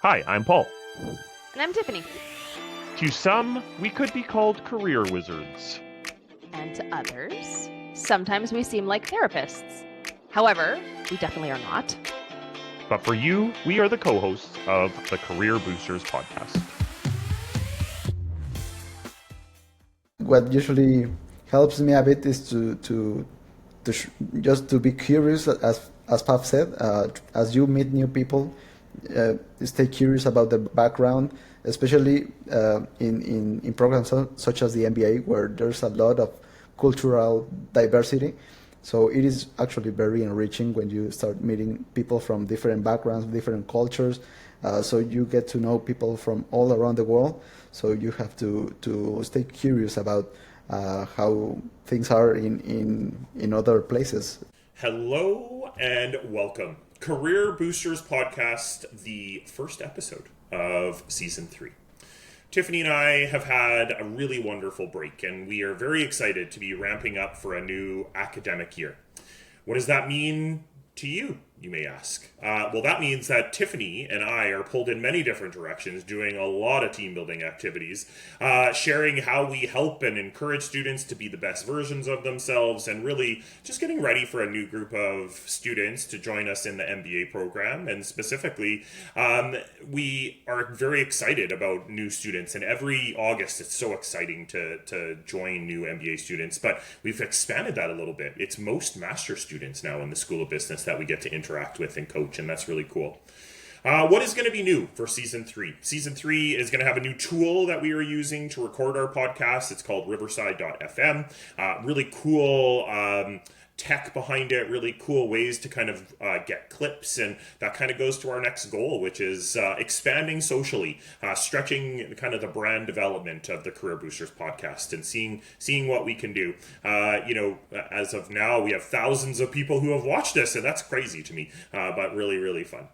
Hi, I'm Paul. And I'm Tiffany. To some, we could be called career wizards. And to others, sometimes we seem like therapists. However, we definitely are not. But for you, we are the co-hosts of the Career Boosters podcast. What usually helps me a bit is just to be curious, as Pav said. As you meet new people, stay curious about the background, especially in programs such as the MBA, where there's a lot of cultural diversity. So it is actually very enriching when you start meeting people from different backgrounds, different cultures. So you get to know people from all around the world. So you have to stay curious about how things are in other places. Hello and welcome. Career Boosters Podcast, the first episode of Season 3. Tiffany and I have had a really wonderful break, and we are very excited to be ramping up for a new academic year. What does that mean to you, you may ask? Well, that means that Tiffany and I are pulled in many different directions, doing a lot of team building activities, sharing how we help and encourage students to be the best versions of themselves, and really just getting ready for a new group of students to join us in the MBA program. And specifically, we are very excited about new students, and every August it's so exciting to join new MBA students, but we've expanded that a little bit. It's most master students now in the School of Business that we get to interact with and coach, and that's really cool. What is going to be new for Season 3? Season 3 is going to have a new tool that we are using to record our podcast. It's called Riverside.fm. Really cool tech behind it, really cool ways to kind of get clips, and that kind of goes to our next goal, which is expanding socially, stretching kind of the brand development of the Career Boosters podcast, and seeing what we can do. As of now, we have thousands of people who have watched this, and that's crazy to me, but really, really fun.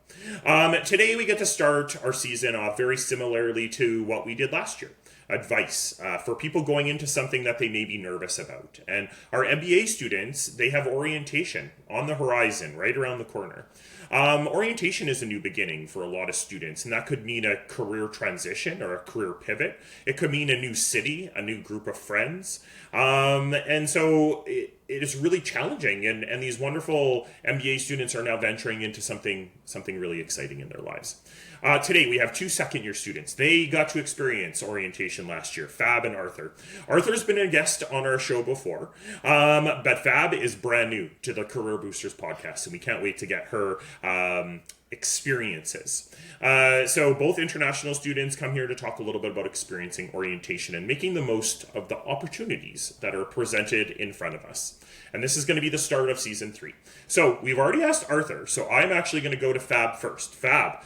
Today we get to start our season off very similarly to what we did last year. Advice for people going into something that they may be nervous about. And our MBA students, they have orientation on the horizon, right around the corner. Orientation is a new beginning for a lot of students, and that could mean a career transition or a career pivot. It could mean a new city, a new group of friends. And so it is really challenging, and these wonderful MBA students are now venturing into something really exciting in their lives. Today we have two second-year students. They got to experience orientation last year, Fab and Arthur. Arthur's been a guest on our show before, but Fab is brand new to the Career Boosters podcast, and we can't wait to get her experiences. So both international students come here to talk a little bit about experiencing orientation and making the most of the opportunities that are presented in front of us. And this is going to be the start of Season 3. So we've already asked Arthur, so I'm actually going to go to Fab first. Fab,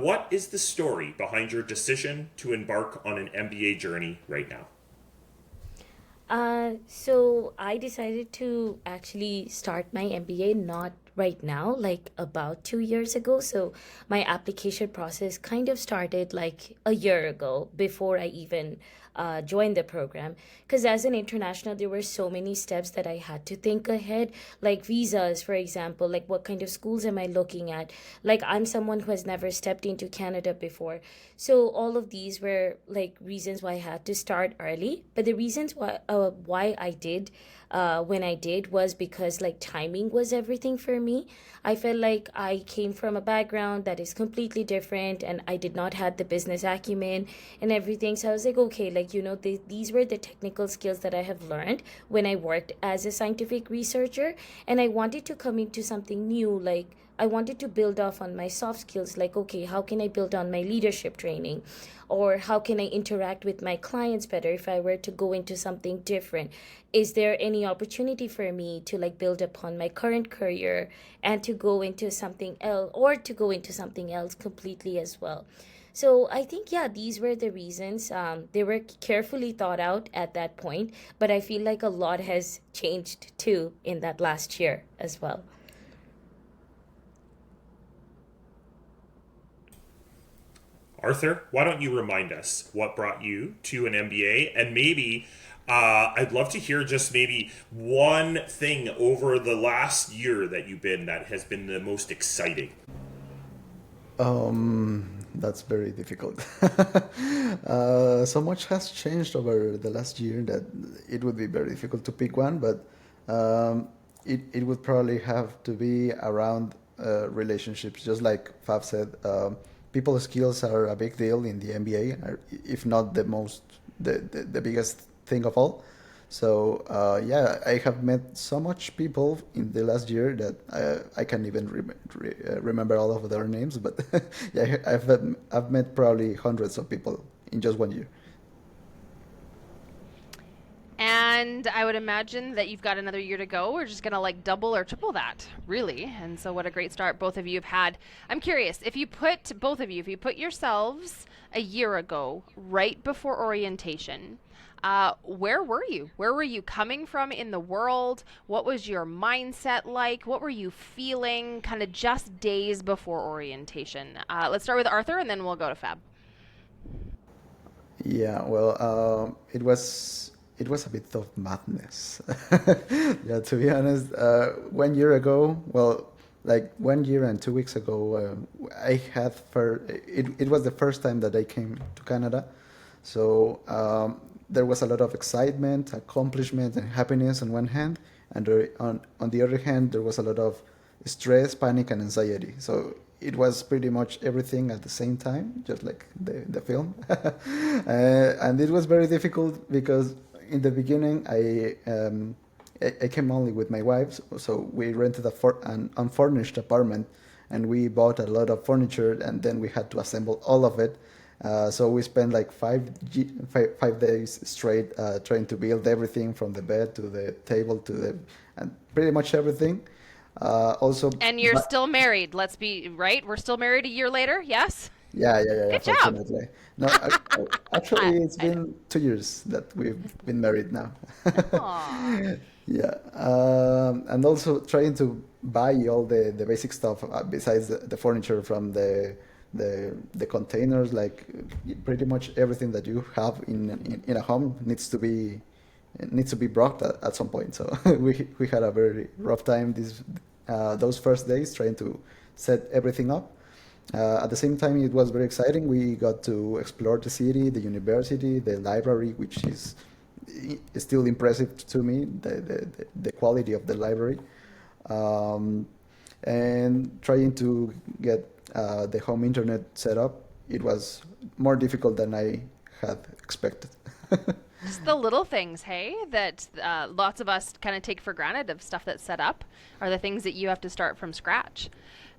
what is the story behind your decision to embark on an MBA journey right now? So I decided to actually start my MBA not right now, like about 2 years ago. So my application process kind of started like a year ago before I even joined the program. Because as an international, there were so many steps that I had to think ahead, like visas, for example, like what kind of schools am I looking at? Like I'm someone who has never stepped into Canada before. So all of these were like reasons why I had to start early. But the reasons why I did when I did was because like timing was everything for me. I felt like I came from a background that is completely different, and I did not have the business acumen and everything. So I was like, okay, like, these were the technical skills that I have learned when I worked as a scientific researcher, and I wanted to come into something new. Like I wanted to build off on my soft skills, like, okay, how can I build on my leadership training? Or how can I interact with my clients better if I were to go into something different? Is there any opportunity for me to like build upon my current career and to go into something else, or to go into something else completely as well? So I think, yeah, these were the reasons. They were carefully thought out at that point, but I feel like a lot has changed too in that last year as well. Arthur, why don't you remind us what brought you to an MBA, and maybe I'd love to hear just maybe one thing over the last year that you've been that has been the most exciting. That's very difficult. So much has changed over the last year that it would be very difficult to pick one, but it would probably have to be around relationships. Just like Fab said, people skills are a big deal in the NBA, if not the biggest thing of all. So yeah, I have met so much people in the last year that I can't even remember all of their names. But yeah, I've met probably hundreds of people in just 1 year. And I would imagine that you've got another year to go. We're just going to like double or triple that, really. And so, what a great start both of you have had. I'm curious, if you put both of you, if you put yourselves a year ago, right before orientation, where were you? Where were you coming from in the world? What was your mindset like? What were you feeling kind of just days before orientation? Let's start with Arthur and then we'll go to Fab. Yeah, well, it was a bit of madness. Yeah, to be honest, 1 year ago, well, like 1 year and 2 weeks ago, it was the first time that I came to Canada, so there was a lot of excitement, accomplishment, and happiness on one hand, and on the other hand, there was a lot of stress, panic, and anxiety. So it was pretty much everything at the same time, just like the film. And it was very difficult because in the beginning, I came only with my wife, so we rented an unfurnished apartment, and we bought a lot of furniture, and then we had to assemble all of it. So we spent like 5 days straight trying to build everything from the bed to the table and pretty much everything. Also, And you're still married. Let's be right. We're still married a year later. Yes. yeah, Good job. fortunately. No, actually, it's been 2 years that we've been married now. Aw. Yeah, and also trying to buy all the basic stuff besides the furniture from the containers, like pretty much everything that you have in a home needs to be brought at some point. So we had a very rough time those first days trying to set everything up. At the same time, it was very exciting. We got to explore the city, the university, the library, which is still impressive to me, the quality of the library, and trying to get the home internet set up. It was more difficult than I had expected. Just the little things, hey, that lots of us kind of take for granted of stuff that's set up are the things that you have to start from scratch.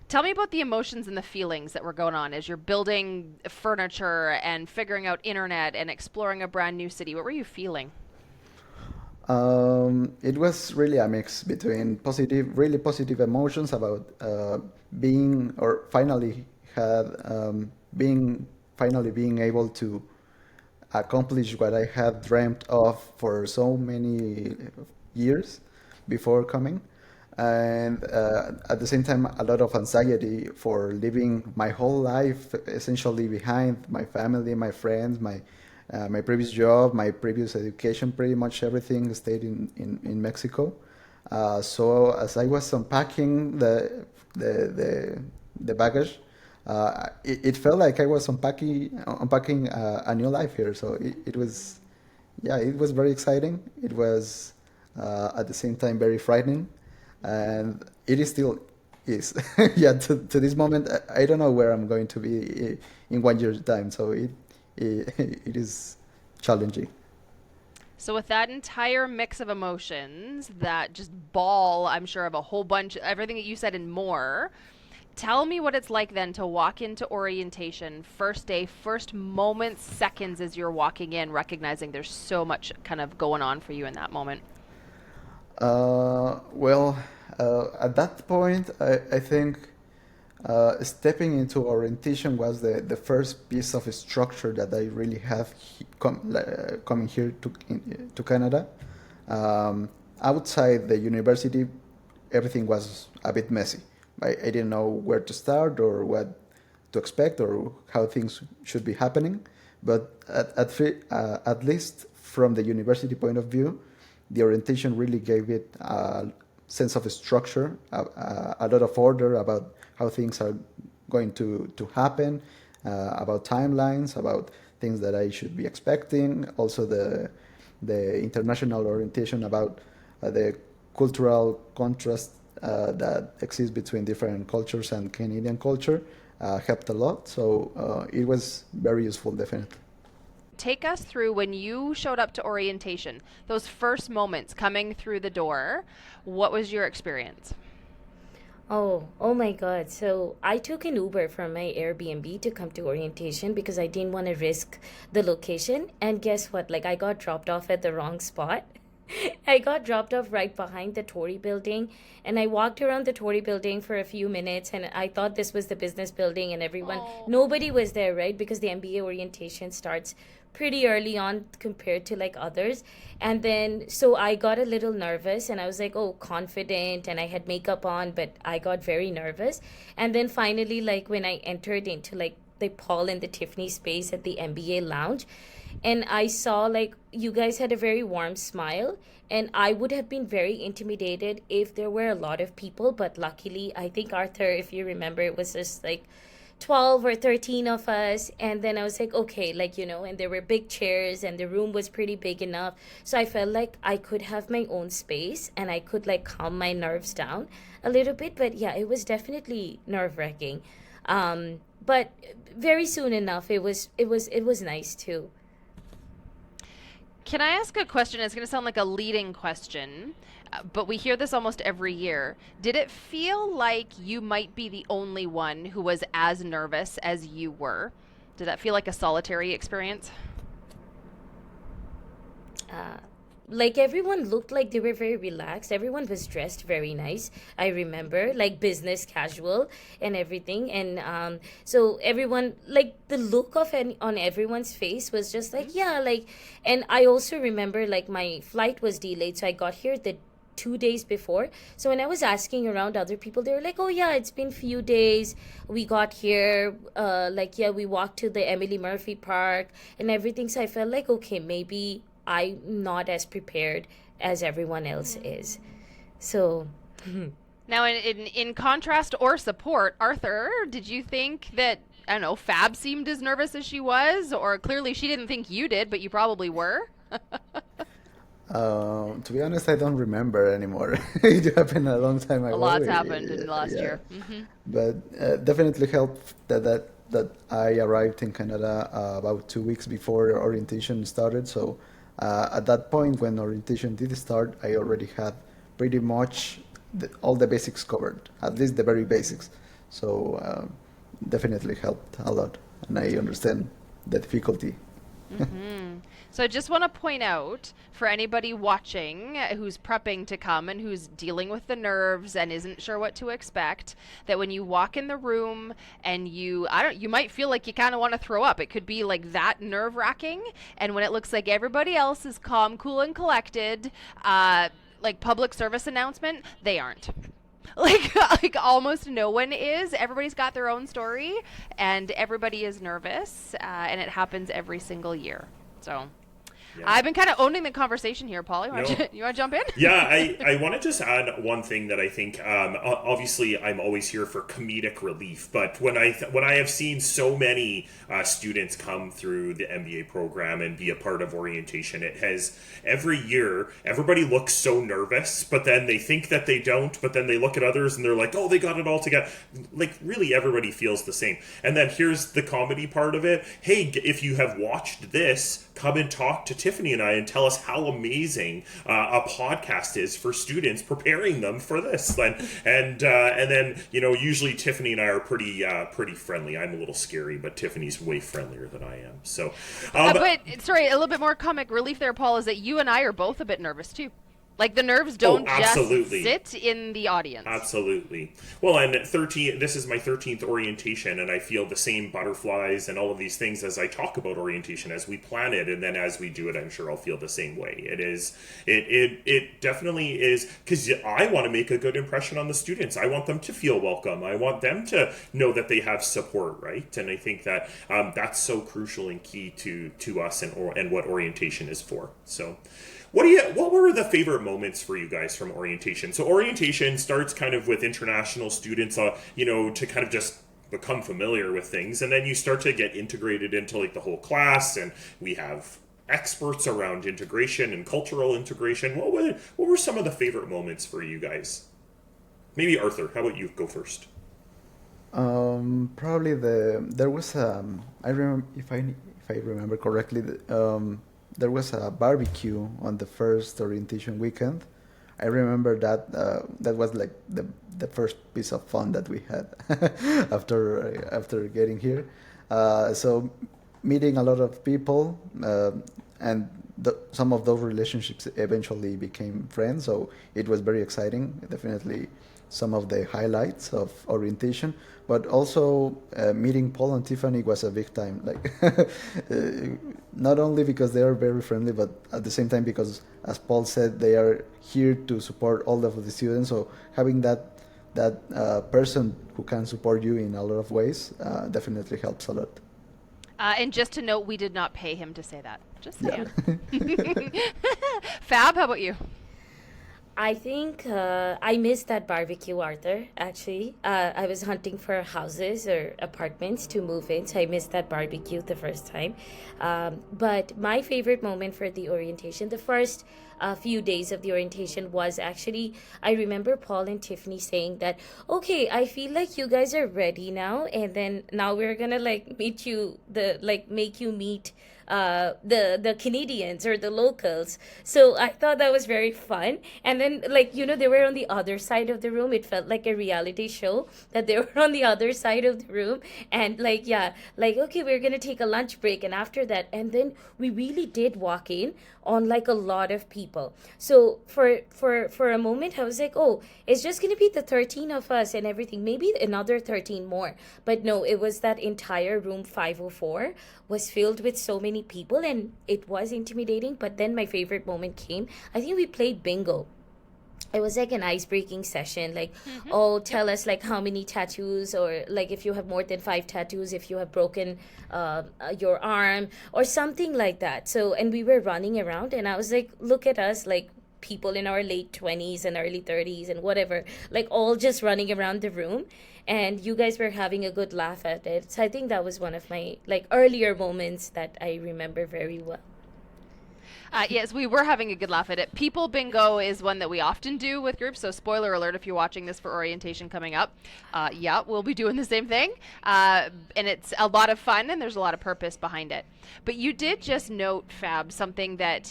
Tell me about the emotions and the feelings that were going on as you're building furniture and figuring out internet and exploring a brand new city. What were you feeling? It was really a mix between really positive emotions about being or finally being able to accomplish what I had dreamt of for so many years before coming. And at the same time, a lot of anxiety for leaving my whole life essentially behind, my family, my friends, my previous job, my previous education, pretty much everything stayed in Mexico. So as I was unpacking the baggage, it felt like I was unpacking a new life here. So it was, yeah, it was very exciting. It was at the same time very frightening, and it is still is. Yeah, to this moment, I don't know where I'm going to be in 1 year's time. So it is challenging. So with that entire mix of emotions, that just ball, I'm sure, of a whole bunch, everything that you said and more, tell me what it's like then to walk into orientation, first day, first moments, seconds as you're walking in, recognizing there's so much kind of going on for you in that moment. Well, at that point, I think stepping into orientation was the first piece of structure that I really have coming here to Canada. Outside the university, everything was a bit messy. I didn't know where to start or what to expect or how things should be happening. But at least from the university point of view, the orientation really gave it a sense of structure, a lot of order about how things are going to happen, about timelines, about things that I should be expecting. Also the international orientation about the cultural contrast that exists between different cultures and Canadian culture helped a lot. So it was very useful, definitely. Take us through when you showed up to orientation, those first moments coming through the door. What was your experience? Oh my God. So I took an Uber from my Airbnb to come to orientation because I didn't want to risk the location. And guess what? Like, I got dropped off at the wrong spot. I got dropped off right behind the Tory building, and I walked around the Tory building for a few minutes, and I thought this was the business building, and nobody was there, right? Because the MBA orientation starts pretty early on compared to like others. And then, so I got a little nervous, and I was like, oh, confident, and I had makeup on, but I got very nervous. And then finally, like when I entered into like the Paul and the Tiffany space at the MBA lounge, and I saw like you guys had a very warm smile, and I would have been very intimidated if there were a lot of people, but luckily I think, Arthur, if you remember, it was just like 12 or 13 of us. And then I was like, okay, like, you know, and there were big chairs and the room was pretty big enough, so I felt like I could have my own space and I could like calm my nerves down a little bit. But yeah, it was definitely nerve-wracking, but very soon enough it was nice too. Can I ask a question? It's going to sound like a leading question, but we hear this almost every year. Did it feel like you might be the only one who was as nervous as you were? Did that feel like a solitary experience? Like everyone looked like they were very relaxed. Everyone was dressed very nice. I remember like business casual and everything. And so everyone, like the look of on everyone's face was just like, yeah, like, and I also remember like my flight was delayed. So I got here the 2 days before. So when I was asking around other people, they were like, oh yeah, it's been few days. We got here, like, yeah, we walked to the Emily Murphy Park and everything. So I felt like, okay, maybe I'm not as prepared as everyone else is. So Now, in contrast or support, Arthur, did you think that, I don't know, Fab seemed as nervous as she was? Or clearly she didn't think you did, but you probably were? To be honest, I don't remember anymore. It happened a long time ago. A lot's happened in the last Yeah. year. But definitely helped that I arrived in Canada about 2 weeks before orientation started. So at that point, when orientation did start, I already had pretty much all the basics covered, at least the very basics. So definitely helped a lot, and I understand the difficulty. So I just want to point out for anybody watching who's prepping to come and who's dealing with the nerves and isn't sure what to expect, that when you walk in the room and you might feel like you kind of want to throw up. It could be like that nerve-wracking. And when it looks like everybody else is calm, cool, and collected, like public service announcement, they aren't. Like almost no one is. Everybody's got their own story, and everybody is nervous, and it happens every single year. So Yeah. I've been kind of owning the conversation here, Paul. You want to jump in? Yeah, I want to just add one thing that I think, obviously I'm always here for comedic relief, but when I have seen so many students come through the MBA program and be a part of orientation, it has, every year, everybody looks so nervous, but then they think that they don't, but then they look at others and they're like, oh, they got it all together. Like, really, everybody feels the same. And then here's the comedy part of it. Hey, if you have watched this, come and talk to Tiffany and I and tell us how amazing a podcast is for students, preparing them for this. And then, usually Tiffany and I are pretty friendly. I'm a little scary, but Tiffany's way friendlier than I am. So, but sorry, a little bit more comic relief there, Paul, is that you and I are both a bit nervous too. Like the nerves don't just sit in the audience. Absolutely. Well, and this is my 13th orientation, and I feel the same butterflies and all of these things as I talk about orientation, as we plan it, and then as we do it, I'm sure I'll feel the same way. It definitely is, because I want to make a good impression on the students. I want them to feel welcome. I want them to know that they have support, right? And I think that that's so crucial and key to us and what orientation is for. So, what were the favorite moments for you guys from orientation? So orientation starts kind of with international students, to kind of just become familiar with things, and then you start to get integrated into like the whole class, and we have experts around integration and cultural integration. What were some of the favorite moments for you guys? Maybe Arthur, how about you go first? Probably there was I remember if I remember correctly, there was a barbecue on the first orientation weekend. I remember that that was like the first piece of fun that we had after getting here. So meeting a lot of people, and some of those relationships eventually became friends. So it was very exciting. Definitely some of the highlights of orientation, but also meeting Paul and Tiffany was a big time. Like not only because they are very friendly, but at the same time because, as Paul said, they are here to support all of the students. So having that person who can support you in a lot of ways definitely helps a lot. And just to note, we did not pay him to say that. Just saying. Fab, how about you? I think I missed that barbecue, Arthur, actually. I was hunting for houses or apartments to move in, so I missed that barbecue the first time. But my favorite moment for the orientation, the first few days of the orientation was actually, I remember Paul and Tiffany saying that, okay, I feel like you guys are ready now, and then now we're gonna like make you meet the Canadians or the locals. So I thought that was very fun. And then they were on the other side of the room. It felt like a reality show that they were on the other side of the room. And okay, we're gonna take a lunch break, and after that, and then we really did walk in on like a lot of people. So for a moment I was like, oh, it's just gonna be the 13 of us and everything, maybe another 13 more. But no, it was that entire room 504 was filled with so many people, and it was intimidating. But then my favorite moment came. I think we played bingo. It was like an ice-breaking session, like, oh, tell us like how many tattoos, or like if you have more than 5 tattoos, if you have broken your arm or something like that. So, and we were running around, and I was like, look at us, like people in our late 20s and early 30s and whatever, like all just running around the room, and you guys were having a good laugh at it. So I think that was one of my like earlier moments that I remember very well. Yes, we were having a good laugh at it. People bingo is one that we often do with groups. So spoiler alert if you're watching this for orientation coming up. Yeah, we'll be doing the same thing. And it's a lot of fun, and there's a lot of purpose behind it. But you did just note, Fab, something that,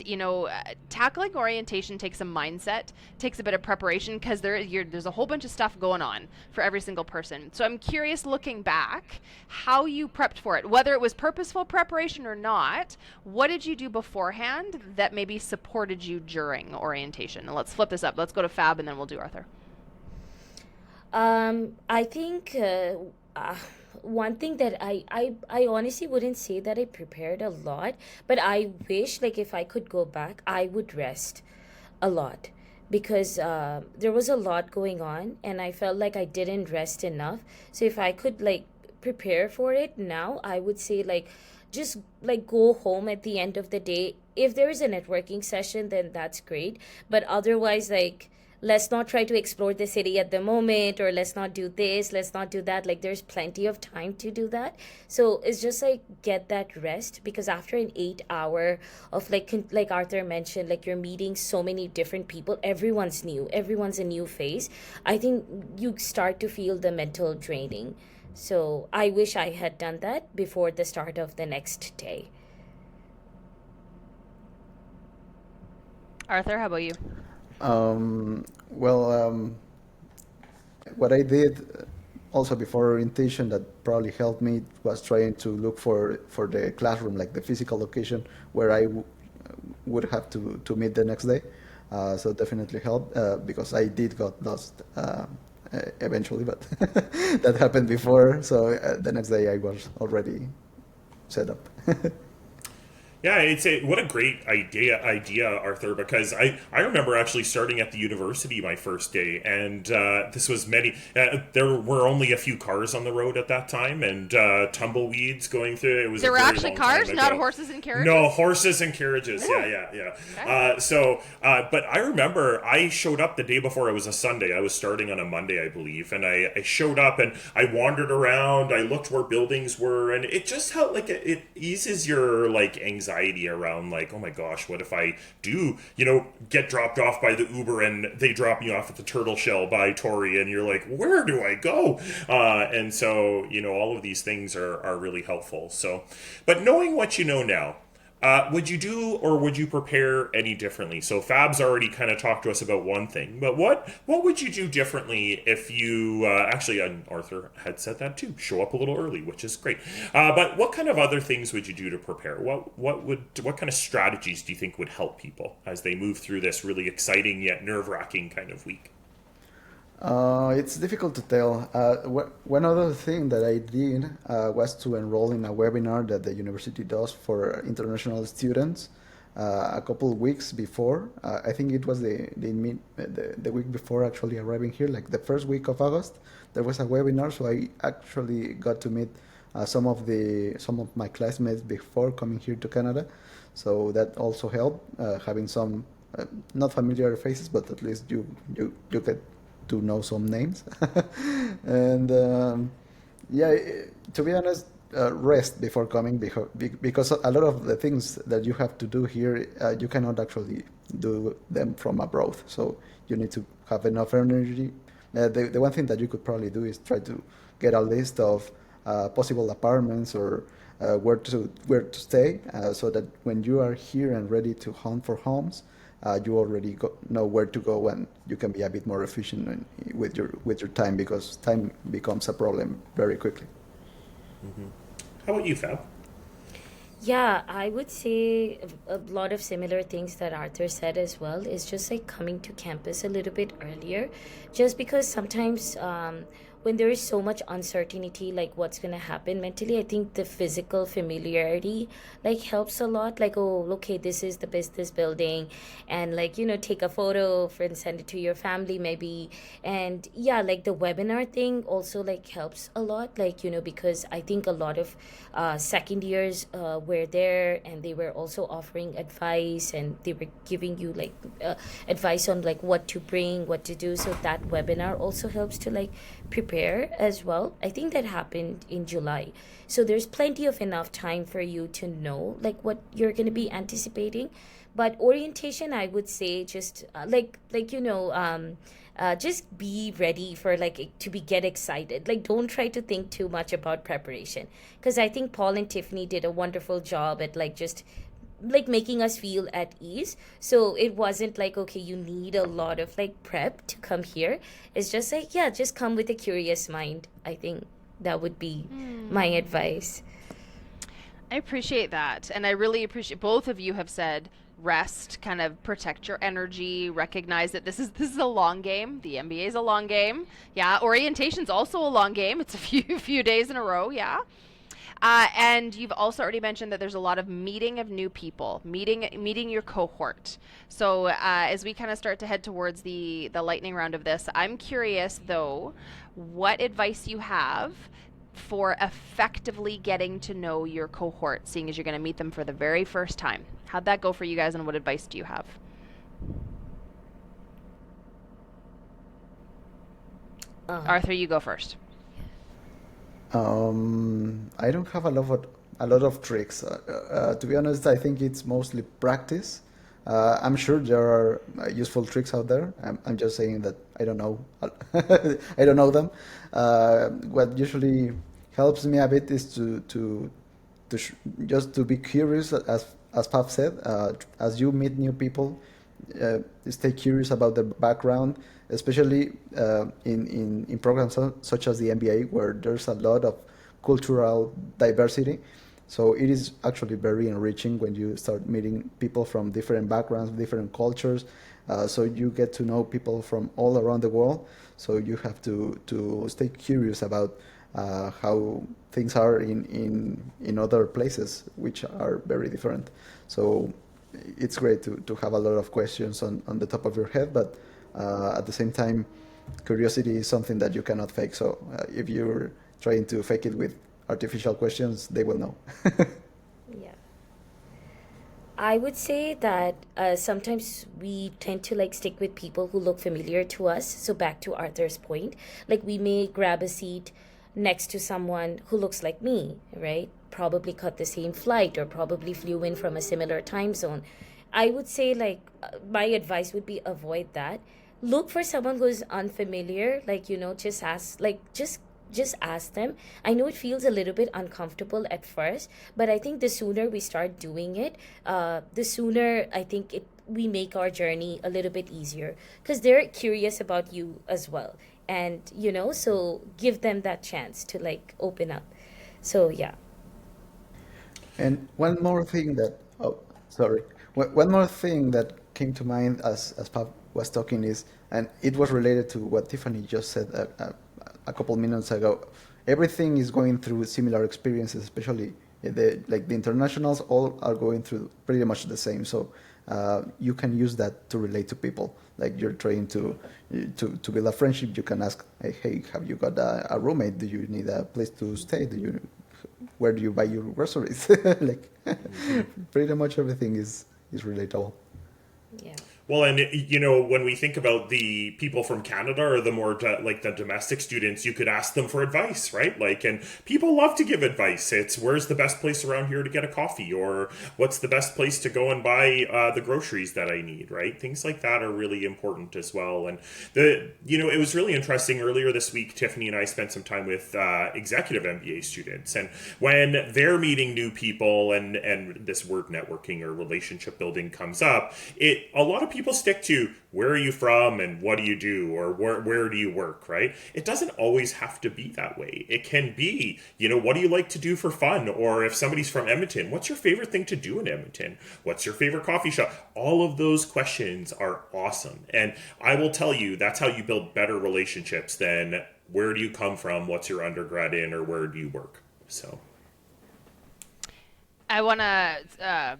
tackling orientation takes some mindset, takes a bit of preparation, because there's a whole bunch of stuff going on for every single person. So I'm curious, looking back, how you prepped for it, whether it was purposeful preparation or not. What did you do beforehand that maybe supported you during orientation? And let's flip this up. Let's go to Fab, and then we'll do Arthur. I think one thing that I honestly wouldn't say that I prepared a lot, but I wish like if I could go back, I would rest a lot, because there was a lot going on, and I felt like I didn't rest enough. So if I could like prepare for it now, I would say like just like go home at the end of the day. If there is a networking session, then that's great, but otherwise, like, let's not try to explore the city at the moment, or let's not do this, let's not do that. Like, there's plenty of time to do that. So it's just like get that rest, because after an 8 hour of like Arthur mentioned, like you're meeting so many different people, everyone's new, everyone's a new face. I think you start to feel the mental draining. So I wish I had done that before the start of the next day. Arthur, how about you? What I did also before orientation that probably helped me was trying to look for the classroom, like the physical location where I would have to meet the next day. So definitely helped because I did got lost eventually, but that happened before. So the next day I was already set up. Yeah, what a great idea, Arthur. Because I remember actually starting at the university my first day, and this was there were only a few cars on the road at that time, and tumbleweeds going through. It was There a were very actually long cars, time not ago. horses and carriages. No, horses and carriages. Ooh. Yeah. Okay. But I remember I showed up the day before. It was a Sunday. I was starting on a Monday, I believe, and I showed up and I wandered around. I looked where buildings were, and it just felt like it eases your like anxiety around like, oh my gosh, what if I do, get dropped off by the Uber and they drop me off at the Turtle Shell by Tori, and you're like, where do I go? And so all of these things are really helpful. So, but knowing what you know now, would you do or would you prepare any differently? So Fab's already kind of talked to us about one thing, but what would you do differently if you Arthur had said that too? Show up a little early, which is great. But what kind of other things would you do to prepare? What kind of strategies do you think would help people as they move through this really exciting yet nerve-wracking kind of week? It's difficult to tell. One other thing that I did was to enroll in a webinar that the university does for international students a couple of weeks before. I think it was the week before actually arriving here, like the first week of August. There was a webinar, so I actually got to meet some of my classmates before coming here to Canada. So that also helped having some not familiar faces, but at least you get to know some names. And to be honest, rest before coming because a lot of the things that you have to do here, you cannot actually do them from abroad. So you need to have enough energy. The one thing that you could probably do is try to get a list of possible apartments or where to stay, so that when you are here and ready to hunt for homes, you already know where to go, and you can be a bit more efficient with your time, because time becomes a problem very quickly. Mm-hmm. How about you, Fab? Yeah, I would say a lot of similar things that Arthur said as well. Is just like coming to campus a little bit earlier, just because sometimes when there is so much uncertainty, like what's gonna happen mentally, I think the physical familiarity like helps a lot. Like, oh, okay, this is the business building, and like take a photo and send it to your family maybe. And yeah, like the webinar thing also like helps a lot. Like because I think a lot of second years were there, and they were also offering advice, and they were giving you like advice on like what to bring, what to do. So that webinar also helps to like prepare as well. I think that happened in July. So there's plenty of enough time for you to know like what you're going to be anticipating. But orientation, I would say just just be ready for like to get excited. Like don't try to think too much about preparation, because I think Paul and Tiffany did a wonderful job at like just like making us feel at ease. So it wasn't like, okay, you need a lot of like prep to come here. It's just like, yeah, just come with a curious mind. I think that would be my advice. I appreciate that. And I really appreciate both of you have said rest, kind of protect your energy, recognize that this is a long game. The NBA is a long game. Yeah, orientation's also a long game. It's a few days in a row, yeah. And you've also already mentioned that there's a lot of meeting of new people, meeting your cohort. So as we kind of start to head towards the lightning round of this, I'm curious though, what advice you have for effectively getting to know your cohort, seeing as you're going to meet them for the very first time. How'd that go for you guys, and what advice do you have? Arthur, you go first. I don't have a lot of tricks. To be honest, I think it's mostly practice. I'm sure there are useful tricks out there. I'm just saying that I don't know. I don't know them. What usually helps me a bit is just to be curious, as Pav said. As you meet new people, stay curious about their background, especially in programs such as the MBA, where there's a lot of cultural diversity. So it is actually very enriching when you start meeting people from different backgrounds, different cultures. So you get to know people from all around the world. So you have to stay curious about how things are in other places, which are very different. So it's great to have a lot of questions on the top of your head, but at the same time, curiosity is something that you cannot fake. So if you're trying to fake it with artificial questions, they will know. Yeah. I would say that sometimes we tend to like stick with people who look familiar to us. So back to Arthur's point, like we may grab a seat next to someone who looks like me, right? Probably caught the same flight or probably flew in from a similar time zone. I would say like my advice would be avoid that. Look for someone who's unfamiliar, like just ask just ask them. I know it feels a little bit uncomfortable at first, but I think the sooner we start doing it, the sooner I think we make our journey a little bit easier because they're curious about you as well. And, so give them that chance to like open up. So, yeah. And one more thing that, oh, sorry. One more thing that came to mind as Pab was talking is, and it was related to what Tiffany just said a couple minutes ago. Everything is going through similar experiences, especially the internationals all are going through pretty much the same. So you can use that to relate to people. Like you're trying to build a friendship, you can ask, hey, have you got a roommate? Do you need a place to stay? Where do you buy your groceries? Pretty much everything is relatable. Yeah. Well, and when we think about the people from Canada or the more the domestic students, you could ask them for advice, right? And people love to give advice. It's where's the best place around here to get a coffee, or what's the best place to go and buy the groceries that I need, right? Things like that are really important as well. And it was really interesting earlier this week. Tiffany and I spent some time with executive MBA students, and when they're meeting new people and this word networking or relationship building comes up, a lot of people stick to where are you from and what do you do, or where do you work, right? It doesn't always have to be that way. It can be, what do you like to do for fun? Or if somebody's from Edmonton, what's your favorite thing to do in Edmonton? What's your favorite coffee shop? All of those questions are awesome. And I will tell you, that's how you build better relationships than where do you come from, what's your undergrad in, or where do you work? So I want to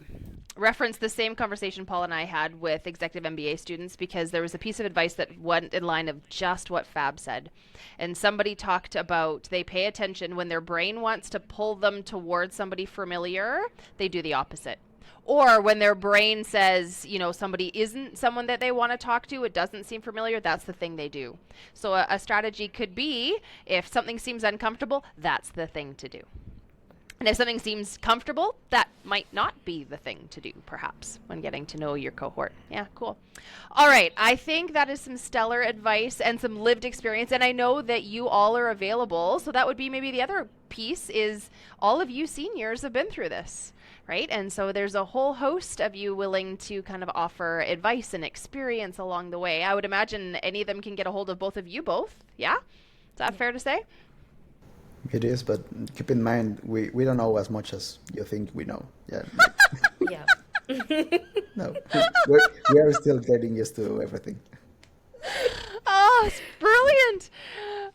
reference the same conversation Paul and I had with executive MBA students, because there was a piece of advice that went in line of just what Fab said. And somebody talked about they pay attention when their brain wants to pull them towards somebody familiar, they do the opposite. Or when their brain says, somebody isn't someone that they want to talk to, it doesn't seem familiar, that's the thing they do. So a strategy could be, if something seems uncomfortable, that's the thing to do. And if something seems comfortable, that might not be the thing to do, perhaps, when getting to know your cohort. Yeah, cool. All right, I think that is some stellar advice and some lived experience, and I know that you all are available, so that would be maybe the other piece is all of you seniors have been through this, right? And so there's a whole host of you willing to kind of offer advice and experience along the way. I would imagine any of them can get a hold of both of you both, yeah? Is that fair to say? It is, but keep in mind, we don't know as much as you think we know. Yeah. Yeah. No, we are still getting used to everything. Oh, it's brilliant.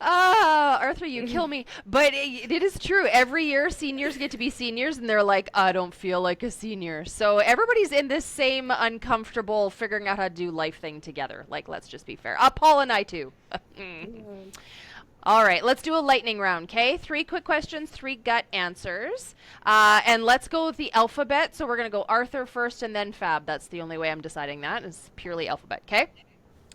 Arthur, you kill me. But it is true. Every year, seniors get to be seniors, and they're like, I don't feel like a senior. So everybody's in this same uncomfortable figuring out how to do life thing together. Let's just be fair. Paul and I, too. All right, let's do a lightning round, okay? 3 quick questions, 3 gut answers. And let's go with the alphabet. So we're going to go Arthur first and then Fab. That's the only way I'm deciding that. It's purely alphabet, okay?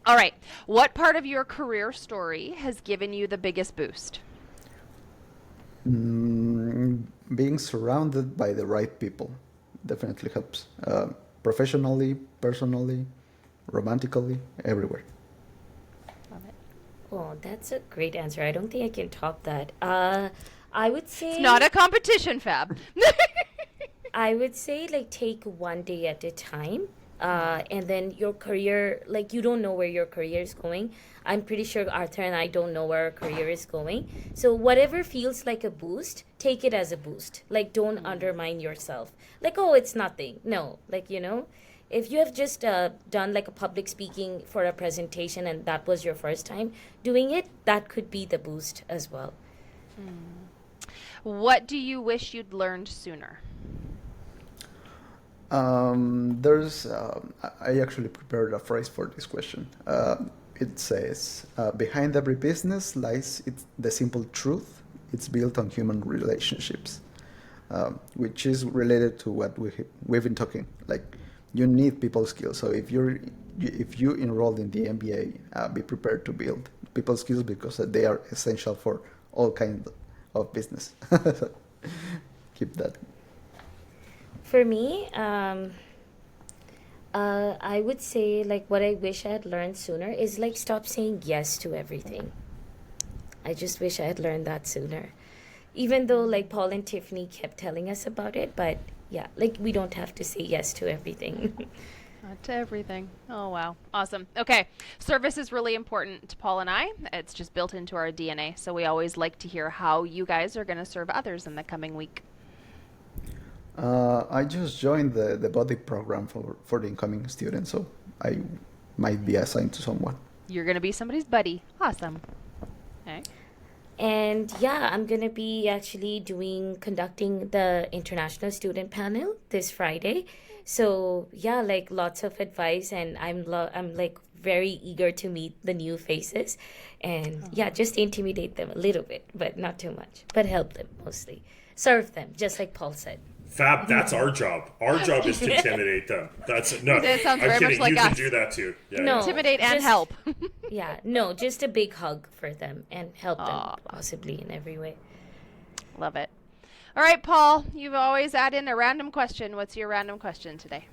All right. What part of your career story has given you the biggest boost? Being surrounded by the right people definitely helps. Professionally, personally, romantically, everywhere. Oh, that's a great answer. I don't think I can top that. I would say... It's not a competition, Fab. I would say, take one day at a time. And then your career, you don't know where your career is going. I'm pretty sure Arthur and I don't know where our career is going. So whatever feels like a boost, take it as a boost. Don't undermine yourself. Oh, it's nothing. No, if you have just done a public speaking for a presentation and that was your first time doing it, that could be the boost as well. What do you wish you'd learned sooner? I actually prepared a phrase for this question. It says, behind every business lies the simple truth. It's built on human relationships, which is related to what we've been talking. Like, you need people skills. So if you enroll in the MBA, be prepared to build people skills because they are essential for all kinds of business. So keep that. For me, I would say like what I wish I had learned sooner is like stop saying yes to everything. I just wish I had learned that sooner. Even though like Paul and Tiffany kept telling us about it, but yeah, like we don't have to say yes to everything. Not to everything. Oh, wow. Awesome. Okay. Service is really important to Paul and I. It's just built into our DNA. So we always like to hear how you guys are going to serve others in the coming week. I just joined the body program for the incoming students, so I might be assigned to someone. You're going to be somebody's buddy. Awesome. Okay. And yeah, I'm gonna be actually conducting the international student panel this Friday. So yeah, like lots of advice, and I'm like very eager to meet the new faces, and yeah, just intimidate them a little bit, but not too much, but help them mostly, serve them, just like Paul said. Fab, that's our job. Our job is to intimidate them. That's no. It sounds very I'm kidding. much like you us. can do that too. Yeah, No. yeah. Intimidate and Just- help. Yeah, no, just a big hug for them and help Aw. them possibly in every way. Love it. All right, Paul, you've always add in a random question. What's your random question today?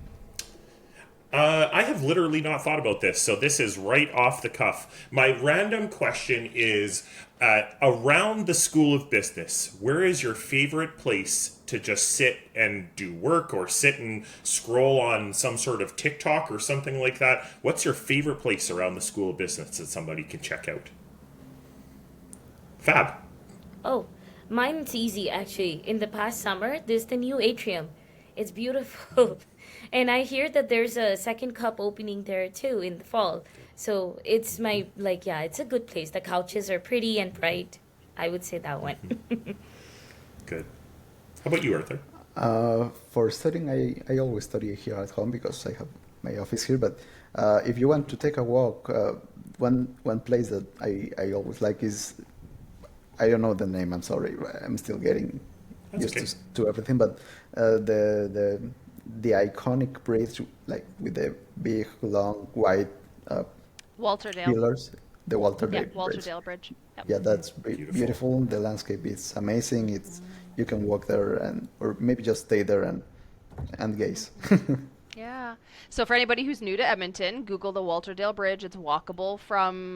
I have literally not thought about this, so this is right off the cuff. My random question is, around the School of Business, where is your favorite place to just sit and do work or sit and scroll on some sort of TikTok or something like that? What's your favorite place around the School of Business that somebody can check out? Fab. Oh, mine's easy actually. In the past summer, there's the new atrium. It's beautiful. And I hear that there's a second cup opening there too in the fall. So it's it's a good place. The couches are pretty and bright. I would say that one. Good. How about you, Arthur? For studying, I always study here at home because I have my office here. But if you want to take a walk, one place that I always like is, I don't know the name. I'm sorry, I'm still getting That's used okay. to everything. But the iconic bridge, like with the big, long, white Walterdale. pillars, the Walterdale Yeah, Bridge. Walterdale Bridge. Yep. Yeah, that's Beautiful. beautiful. The landscape is amazing. You can walk there or maybe just stay there and gaze. Yeah. So for anybody who's new to Edmonton, Google the Walterdale Bridge. It's walkable from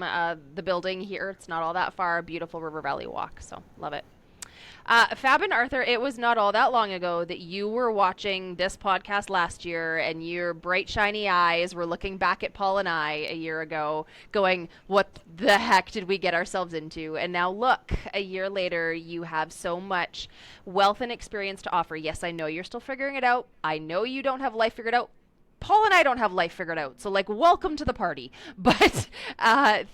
the building here. It's not all that far. Beautiful River Valley walk. So love it. Fab and Arthur, it was not all that long ago that you were watching this podcast last year and your bright, shiny eyes were looking back at Paul and I a year ago going, what the heck did we get ourselves into? And now look, a year later, you have so much wealth and experience to offer. Yes, I know you're still figuring it out. I know you don't have life figured out. Paul and I don't have life figured out. So, like, welcome to the party. But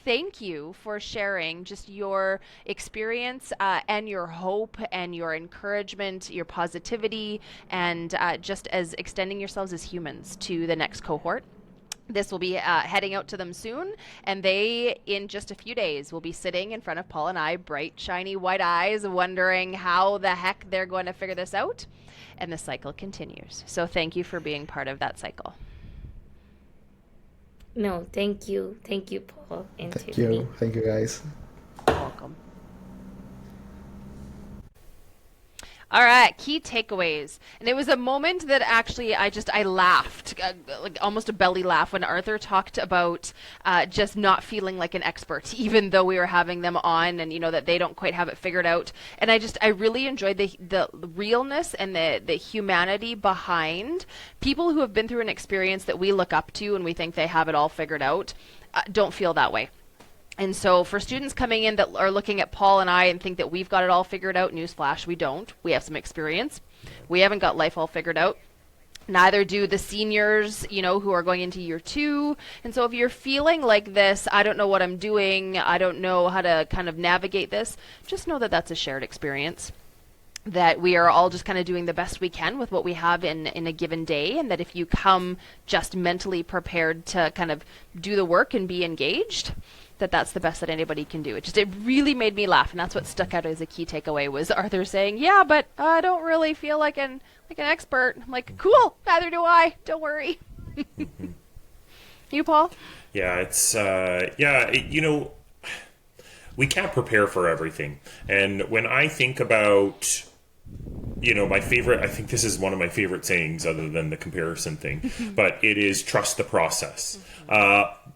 thank you for sharing just your experience and your hope and your encouragement, your positivity, and just as extending yourselves as humans to the next cohort. This will be heading out to them soon, and they, in just a few days, will be sitting in front of Paul and I, bright, shiny, white eyes, wondering how the heck they're going to figure this out. And the cycle continues. So thank you for being part of that cycle. No, thank you. Thank you, Paul and Thank Tiffany. you. Thank you, guys. Welcome. All right, key takeaways. And it was a moment that actually I laughed, like almost a belly laugh when Arthur talked about just not feeling like an expert, even though we were having them on and, you know, that they don't quite have it figured out. And I really enjoyed the realness and the humanity behind people who have been through an experience that we look up to and we think they have it all figured out. Don't feel that way. And so for students coming in that are looking at Paul and I and think that we've got it all figured out, newsflash, we don't. We have some experience. We haven't got life all figured out. Neither do the seniors, who are going into year 2. And so if you're feeling like this, I don't know what I'm doing, I don't know how to kind of navigate this, just know that that's a shared experience. That we are all just kind of doing the best we can with what we have in a given day. And that if you come just mentally prepared to kind of do the work and be engaged, that's the best that anybody can do. It really made me laugh. And that's what stuck out as a key takeaway was Arthur saying, yeah, but I don't really feel like an expert. I'm like, cool, neither do I. Don't worry. You, Paul? Yeah, it's, we can't prepare for everything. And when I think about, my favorite, I think this is one of my favorite sayings other than the comparison thing, but it is trust the process.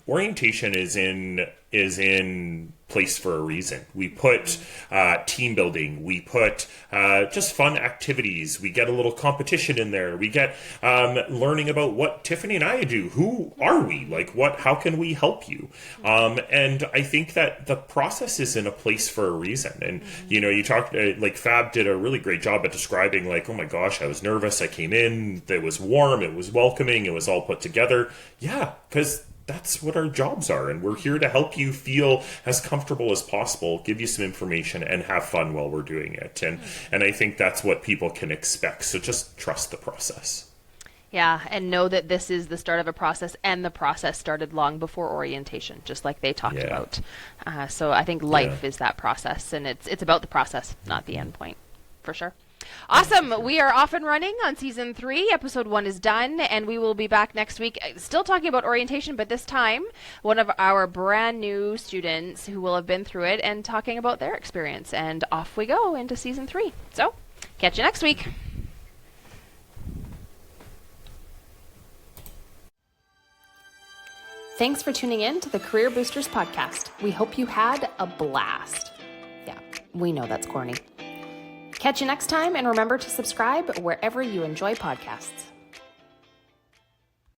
Orientation is in place for a reason. We put team building, we put just fun activities, we get a little competition in there, we get learning about what Tiffany and I do. Who are we? How can we help you? And I think that the process is in a place for a reason. And, you talked, Fab did a really great job at describing, oh my gosh, I was nervous, I came in, it was warm, it was welcoming, it was all put together. Yeah, because that's what our jobs are, and we're here to help you feel as comfortable as possible, give you some information, and have fun while we're doing it. And I think that's what people can expect. So just trust the process. Yeah, and know that this is the start of a process, and the process started long before orientation, just like they talked about. So I think life is that process, and it's about the process, not the end point, for sure. Awesome. We are off and running on season 3. Episode 1 is done, and we will be back next week still talking about orientation, but this time one of our brand new students who will have been through it and talking about their experience. And off we go into season 3. So catch you next week. Thanks for tuning in to the Career Boosters podcast. We hope you had a blast. Yeah, we know that's corny. Catch you next time, and remember to subscribe wherever you enjoy podcasts.